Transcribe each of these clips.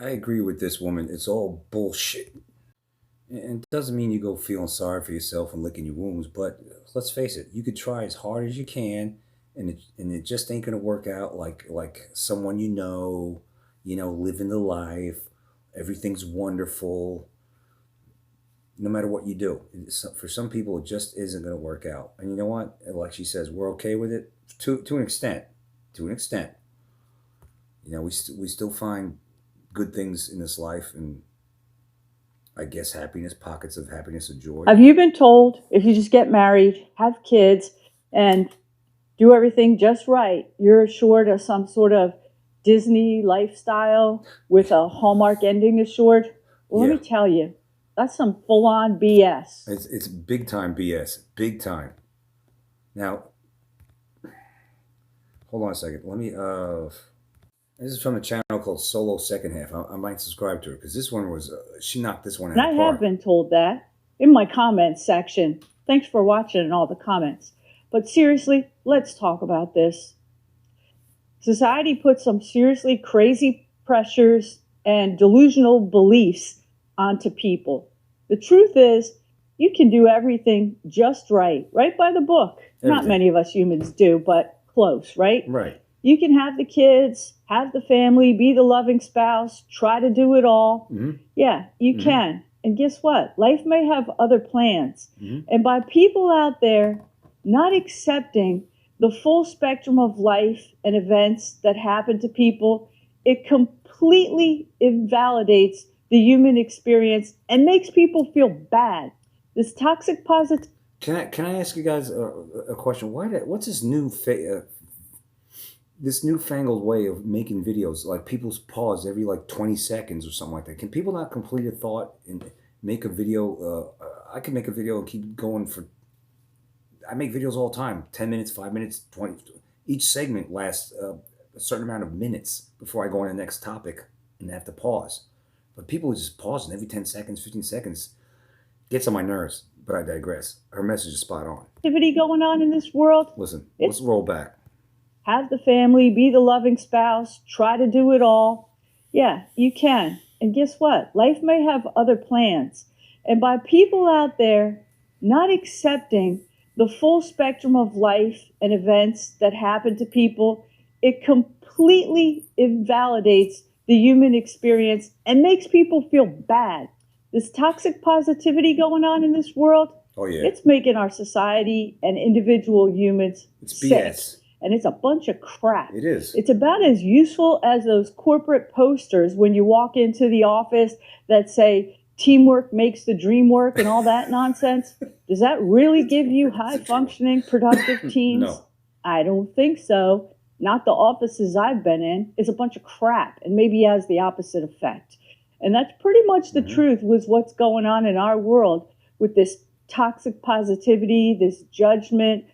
I agree with this woman. It's all bullshit. And it doesn't mean you go feeling sorry for yourself and licking your wounds, but let's face it, you could try as hard as you can, and it just ain't gonna work out like someone living the life, everything's wonderful, no matter what you do. For some people, it just isn't gonna work out. And you know what? Like she says, we're okay with it to an extent. To an extent, we still find good things in this life, and I guess happiness, pockets of happiness and joy. Have you been told if you just get married, have kids, and do everything just right, you're assured of some sort of Disney lifestyle with a Hallmark ending assured? Well, Yeah, let me tell you, that's some full on BS. it's big time BS, big time. Now, hold on a second. Let me. This is from a channel called Solo Second Half. I might subscribe to her because this one was she knocked this one And out I of the have park. been told that in my comments section. Thanks for watching and all the comments. But seriously, let's talk about this. Society puts some seriously crazy pressures and delusional beliefs onto people. The truth is, you can do everything just right by the book. Not Everything. many of us humans do, but close, right? Right. You can have the kids, have the family, be the loving spouse, try to do it all. Mm-hmm. Yeah, you can. And guess what? Life may have other plans. Mm-hmm. And by people out there not accepting the full spectrum of life and events that happen to people, it completely invalidates the human experience and makes people feel bad. This toxic positivity. Can I ask you guys a question? What's this this newfangled way of making videos? Like people's pause every like 20 seconds or something like that. Can people not complete a thought and make a video? I can make a video and keep going for. I make videos all the time. 10 minutes, 5 minutes, 20. Each segment lasts a certain amount of minutes before I go on the next topic and have to pause. But people are just pausing every 10 seconds, 15 seconds. Gets on my nerves, but I digress. Her message is spot on. Going on in this world. Listen, let's roll back. Have the family, be the loving spouse, try to do it all. Yeah, you can. And guess what? Life may have other plans. And by people out there not accepting the full spectrum of life and events that happen to people, it completely invalidates the human experience and makes people feel bad. This toxic positivity going on in this world, Oh yeah, it's making our society and individual humans sick. BS. And it's a bunch of crap. It is. It's about as useful as those corporate posters when you walk into the office that say, teamwork makes the dream work and all that nonsense. Does that really give you high-functioning, productive teams? No. I don't think so. Not the offices I've been in. It's a bunch of crap and maybe has the opposite effect. And that's pretty much the truth with what's going on in our world with this toxic positivity, this judgment.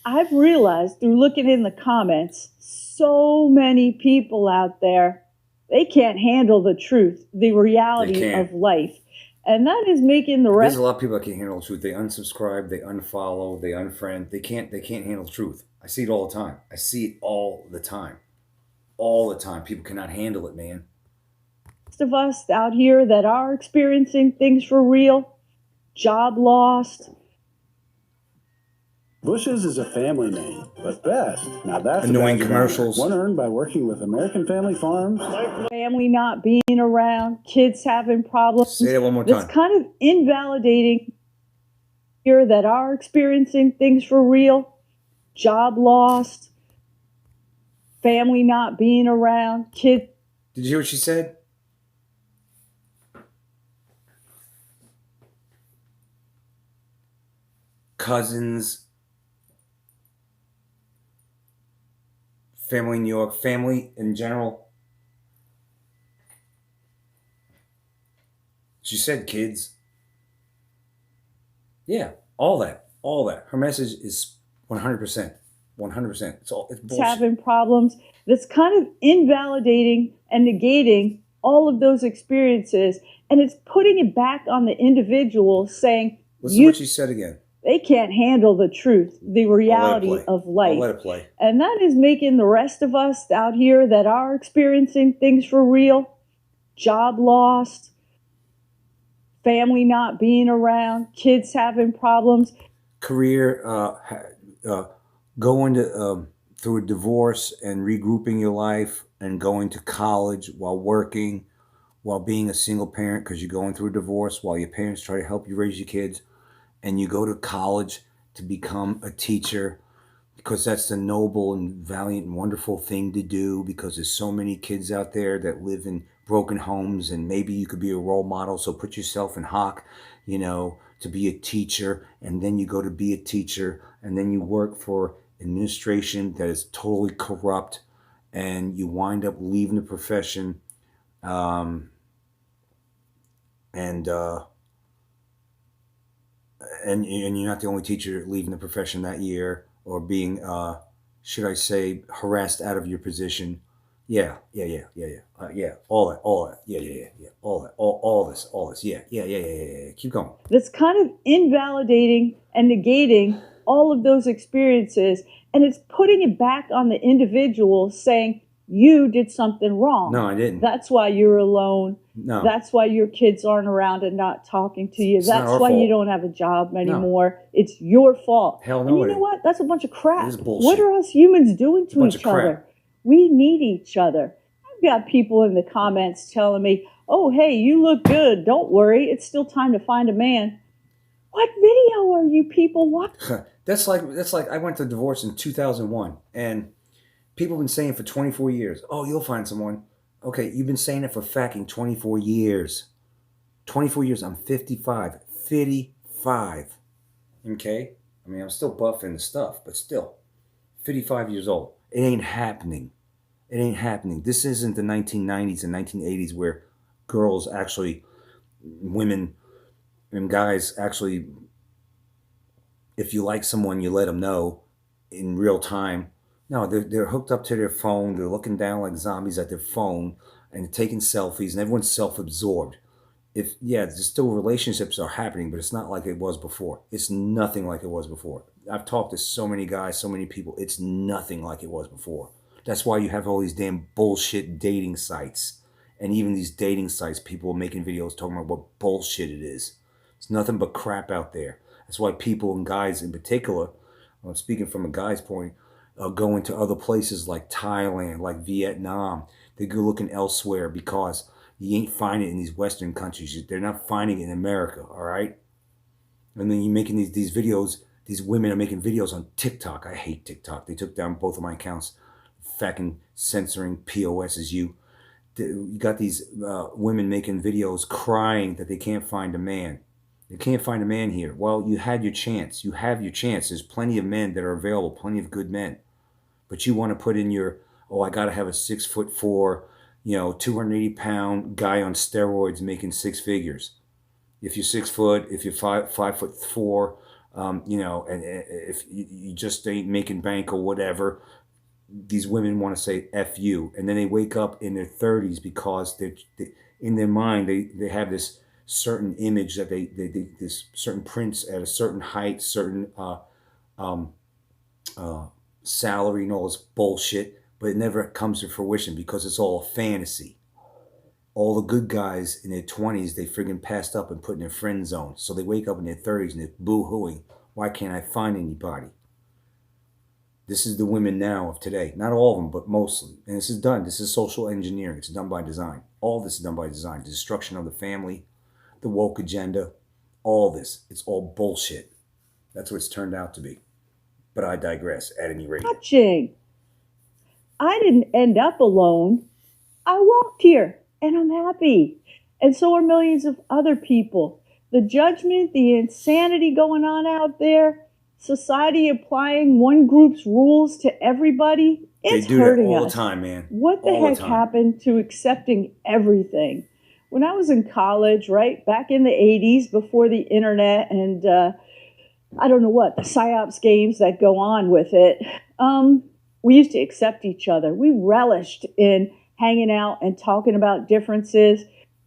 I've realized through looking in the comments, so many people out there, they can't handle the truth, the reality of life. And that is making the rest. There's a lot of people that can't handle the truth. They unsubscribe, they unfollow, they unfriend. They can't handle the truth. I see it all the time. I see it all the time. All the time. People cannot handle it, man. Of us out here that are experiencing things for real, job lost. Bush's is a family name, but best. Now that's annoying commercials. One earned by working with American Family Farms. Family not being around, kids having problems. Say that one more time. It's kind of invalidating here that are experiencing things for real, job lost, family not being around, kids. Did you hear what she said? Cousins, family in New York, family in general. She said kids. Yeah, all that. Her message is 100%. 100%. It's bullshit. Having problems. That's kind of invalidating and negating all of those experiences. And it's putting it back on the individual saying, listen to what she said again. They can't handle the truth, the reality of life. I'll let it play. And that is making the rest of us out here that are experiencing things for real, job loss, family not being around, kids having problems. Career, going to through a divorce and regrouping your life and going to college while working, while being a single parent because you're going through a divorce, while your parents try to help you raise your kids, and you go to college to become a teacher because that's the noble and valiant and wonderful thing to do, because there's so many kids out there that live in broken homes, and maybe you could be a role model. So put yourself in hock, to be a teacher, and then you go to be a teacher, and then you work for administration that is totally corrupt, and you wind up leaving the profession, and you're not the only teacher leaving the profession that year, or being, should I say, harassed out of your position. Yeah, all that, yeah, all this, yeah. Keep going. That's kind of invalidating and negating all of those experiences, and it's putting it back on the individual, saying you did something wrong. No, I didn't. That's why you're alone. No. That's why your kids aren't around and not talking to you. It's not That's our why fault. you don't have a job anymore. No. It's your fault. Hell no. And you know what? That's a bunch of crap. It is bullshit. What are us humans doing to each other? Crap. We need each other. I've got people in the comments telling me, oh, hey, you look good. Don't worry. It's still time to find a man. What video are you people watching? That's like I went to divorce in 2001, and people have been saying for 24 years, oh, you'll find someone. Okay, you've been saying it for fucking 24 years. 24 years. I'm 55. 55. Okay? I mean, I'm still buffing the stuff, but still. 55 years old. It ain't happening. It ain't happening. This isn't the 1990s and 1980s where girls actually, women and guys actually, if you like someone, you let them know in real time. No, they're hooked up to their phone. They're looking down like zombies at their phone and taking selfies, and everyone's self-absorbed. There's still relationships are happening, but it's not like it was before. It's nothing like it was before. I've talked to so many guys, so many people. It's nothing like it was before. That's why you have all these damn bullshit dating sites. And even these dating sites, people are making videos talking about what bullshit it is. It's nothing but crap out there. That's why people, and guys in particular, I'm speaking from a guy's point, going to other places like Thailand, like Vietnam. They go looking elsewhere because you ain't finding it in these Western countries. They're not finding it in America, all right? And then you're making these videos. These women are making videos on TikTok. I hate TikTok. They took down both of my accounts. Fucking censoring POS as you. You got these women making videos crying that they can't find a man. They can't find a man here. Well, you had your chance. You have your chance. There's plenty of men that are available, plenty of good men. But you want to put in your, I got to have a 6'4", 280-pound guy on steroids making six figures. If you're 6 foot, if you're 5'4", and if you just ain't making bank or whatever, these women want to say F you. And then they wake up in their 30s because they in their mind, they have this certain image that they this certain prince at a certain height, certain salary and all this bullshit, but it never comes to fruition because it's all a fantasy. All the good guys in their 20s, they friggin' passed up and put in their friend zone. So they wake up in their 30s and they're boo-hooing. Why can't I find anybody? This is the women now of today. Not all of them, but mostly. And this is done. This is social engineering. It's done by design. All this is done by design. The destruction of the family, the woke agenda, all this. It's all bullshit. That's what it's turned out to be. But I digress at any rate. Watching. I didn't end up alone. I walked here and I'm happy. And so are millions of other people. The judgment, the insanity going on out there, society applying one group's rules to everybody, it's hurting us. They do that all the time, man. What the heck happened to accepting everything? When I was in college, right, back in the 80s, before the internet and I don't know what, the PsyOps games that go on with it, we used to accept each other. We relished in hanging out and talking about differences.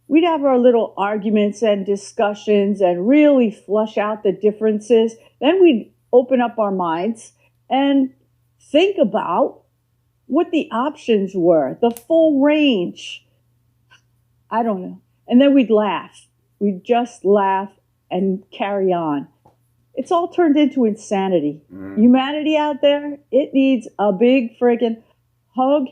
We'd have our little arguments and discussions and really flush out the differences. Then we'd open up our minds and think about what the options were, the full range. I don't know. And then we'd laugh. We'd just laugh and carry on. It's all turned into insanity. Humanity out there, it needs a big friggin' hug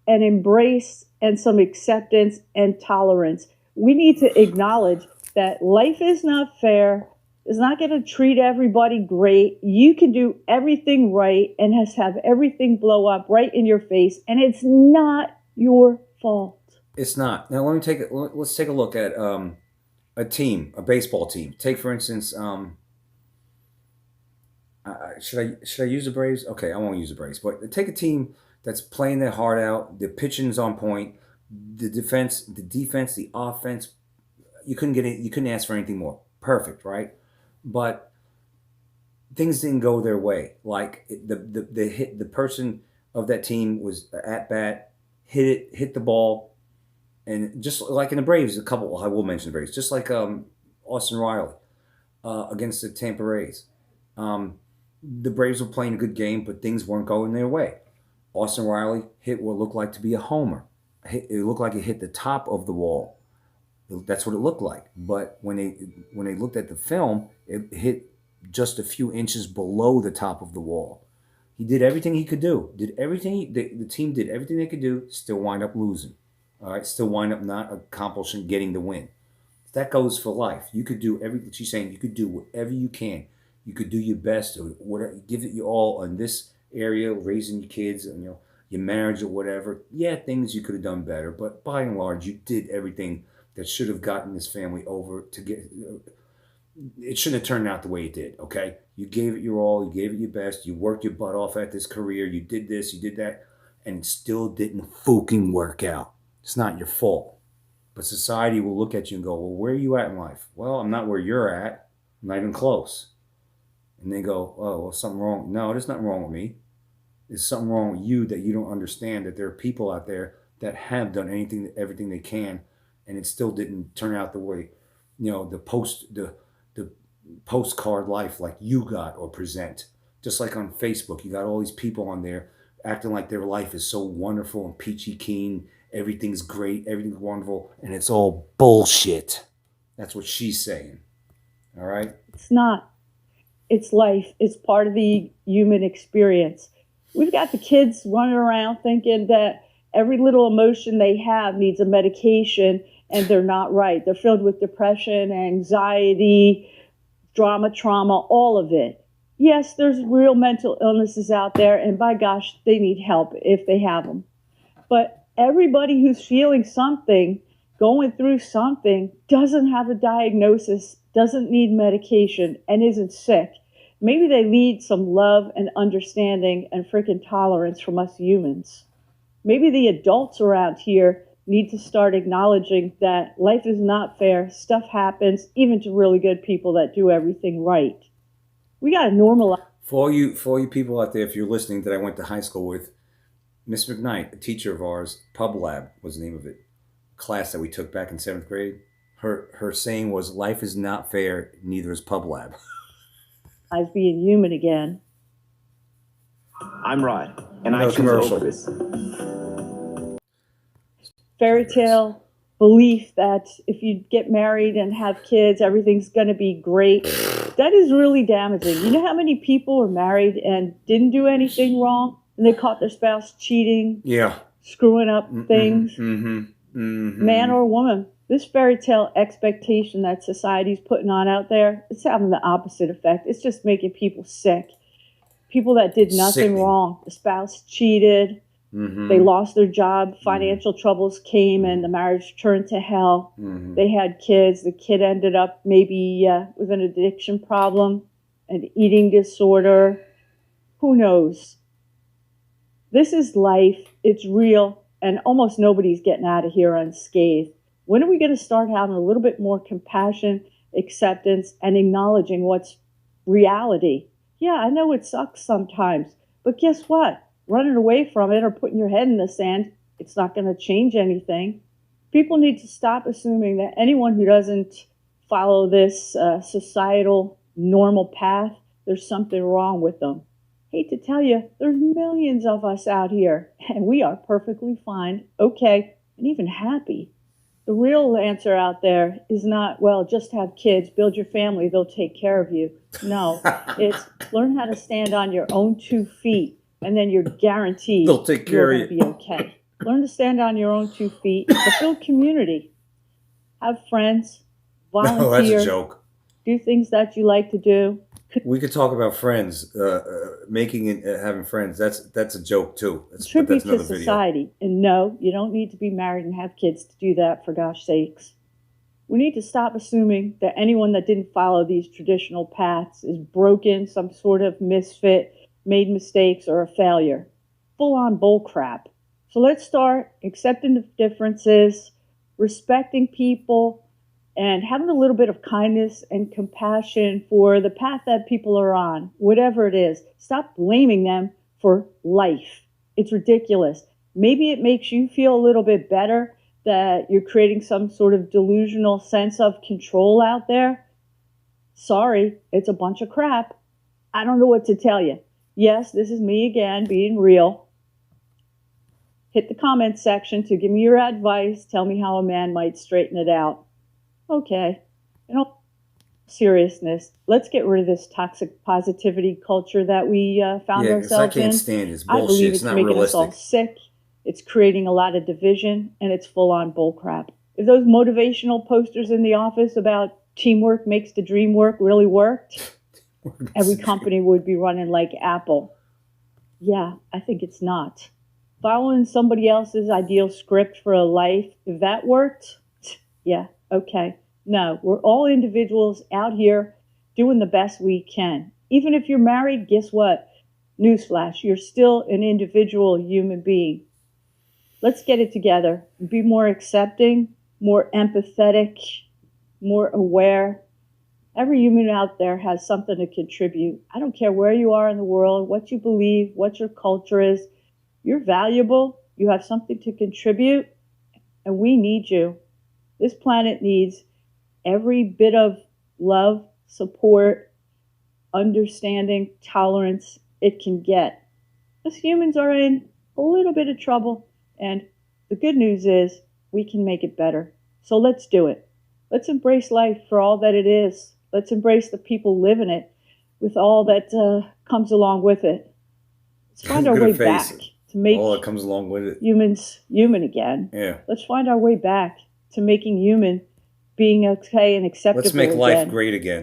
and embrace and some acceptance and tolerance. We need to acknowledge that life is not fair. It's not going to treat everybody great. You can do everything right and have everything blow up right in your face, and it's not your fault. It's not. Now let's take a look at a team, a baseball team. Take for instance, should I use the Braves? Okay, I won't use the Braves, but take a team that's playing their heart out. The pitching's on point. The defense, the offense. You couldn't ask for anything more. Perfect, right? But things didn't go their way. Like the person of that team was at bat, hit the ball, and just like in the Braves, I will mention the Braves, just like Austin Riley against the Tampa Rays. The Braves were playing a good game, but things weren't going their way. Austin Riley hit what looked like to be a homer. It looked like it hit the top of the wall. That's what it looked like. But when they looked at the film, it hit just a few inches below the top of the wall. He did everything he could do. The team did everything they could do. Still wind up losing. All right, still wind up not accomplishing getting the win. That goes for life. You could do everything. She's saying you could do whatever you can. You could do your best or whatever. Give it your all in this area, raising your kids and your marriage or whatever. Yeah, things you could have done better, but by and large, you did everything that should have gotten this family over to get. It shouldn't have turned out the way it did. Okay, you gave it your all. You gave it your best. You worked your butt off at this career. You did this. You did that, and it still didn't fucking work out. It's not your fault. But society will look at you and go, well, where are you at in life? Well, I'm not where you're at. I'm not even close. And they go, oh, well, something wrong. No, there's nothing wrong with me. There's something wrong with you that you don't understand that there are people out there that have done everything they can, and it still didn't turn out the way, the postcard life like you got or present. Just like on Facebook, you got all these people on there acting like their life is so wonderful and peachy keen. Everything's great, everything's wonderful, and it's all bullshit. That's what she's saying. All right? It's not. It's life. It's part of the human experience. We've got the kids running around thinking that every little emotion they have needs a medication, and they're not right. They're filled with depression, anxiety, trauma, all of it. Yes, there's real mental illnesses out there, and by gosh, they need help if they have them. But everybody who's feeling something, going through something, doesn't have a diagnosis, doesn't need medication, and isn't sick. Maybe they need some love and understanding and freaking tolerance from us humans. Maybe the adults around here need to start acknowledging that life is not fair. Stuff happens, even to really good people that do everything right. We got to normalize. For all you people out there, if you're listening, that I went to high school with, Miss McKnight, a teacher of ours, Pub Lab was the name of it, class that we took back in 7th grade. Her saying was, life is not fair, neither is Pub Lab. As being human again. I'm Rod, and I choose this. Fairy tale belief that if you get married and have kids, everything's going to be great. That is really damaging. You know how many people are married and didn't do anything wrong, and they caught their spouse cheating, screwing up things, man or woman. This fairy tale expectation that society's putting on out there, it's having the opposite effect. It's just making people sick. People that did nothing wrong. The spouse cheated. They lost their job. Financial troubles came and the marriage turned to hell. They had kids. The kid ended up maybe with an addiction problem, an eating disorder. Who knows? This is life. It's real. And almost nobody's getting out of here unscathed. When are we going to start having a little bit more compassion, acceptance, and acknowledging what's reality? Yeah, I know it sucks sometimes, but guess what? Running away from it or putting your head in the sand, it's not going to change anything. People need to stop assuming that anyone who doesn't follow this societal normal path, there's something wrong with them. Hate to tell you, there's millions of us out here, and we are perfectly fine, okay, and even happy. The real answer out there is not, well, just have kids, build your family, they'll take care of you. No, it's learn how to stand on your own 2 feet, and then you're guaranteed They'll take care you're of going to be okay. Learn to stand on your own 2 feet, but build community. Have friends, volunteer, Oh, that's a joke. do things that you like to do. We could talk about friends, making and having friends. That's a joke too. But Contribute that's to another video. society. And no, you don't need to be married and have kids to do that, for gosh sakes. We need to stop assuming that anyone that didn't follow these traditional paths is broken, some sort of misfit, made mistakes, or a failure. Full-on bull crap. So let's start accepting the differences, respecting people, and having a little bit of kindness and compassion for the path that people are on, whatever it is. Stop blaming them for life. It's ridiculous. Maybe it makes you feel a little bit better that you're creating some sort of delusional sense of control out there. Sorry, it's a bunch of crap. I don't know what to tell you. Yes, this is me again, being real. Hit the comment section to give me your advice. Tell me how a man might straighten it out. Okay, in all seriousness, let's get rid of this toxic positivity culture that we found Yeah, because I ourselves in. can't stand it. It's I believe bullshit. it's It's not making us all realistic. sick. It's creating a lot of division, and it's full-on bullcrap. If those motivational posters in the office about teamwork makes the dream work really worked, every company would be running like Apple. Yeah, I think it's not. Following somebody else's ideal script for a life, if that worked, yeah, okay. No, we're all individuals out here doing the best we can. Even if you're married, guess what? Newsflash, you're still an individual human being. Let's get it together. Be more accepting, more empathetic, more aware. Every human out there has something to contribute. I don't care where you are in the world, what you believe, what your culture is. You're valuable. You have something to contribute, and we need you. This planet needs every bit of love, support, understanding, tolerance it can get. Us humans are in a little bit of trouble, and the good news is we can make it better. So let's do it. Let's embrace life for all that it is. Let's embrace the people living it with all that comes along with it. Let's find our way back to make all that comes along with it. humans human again. Yeah. Let's find our way back to making human being okay and acceptable Let's make life again. great again.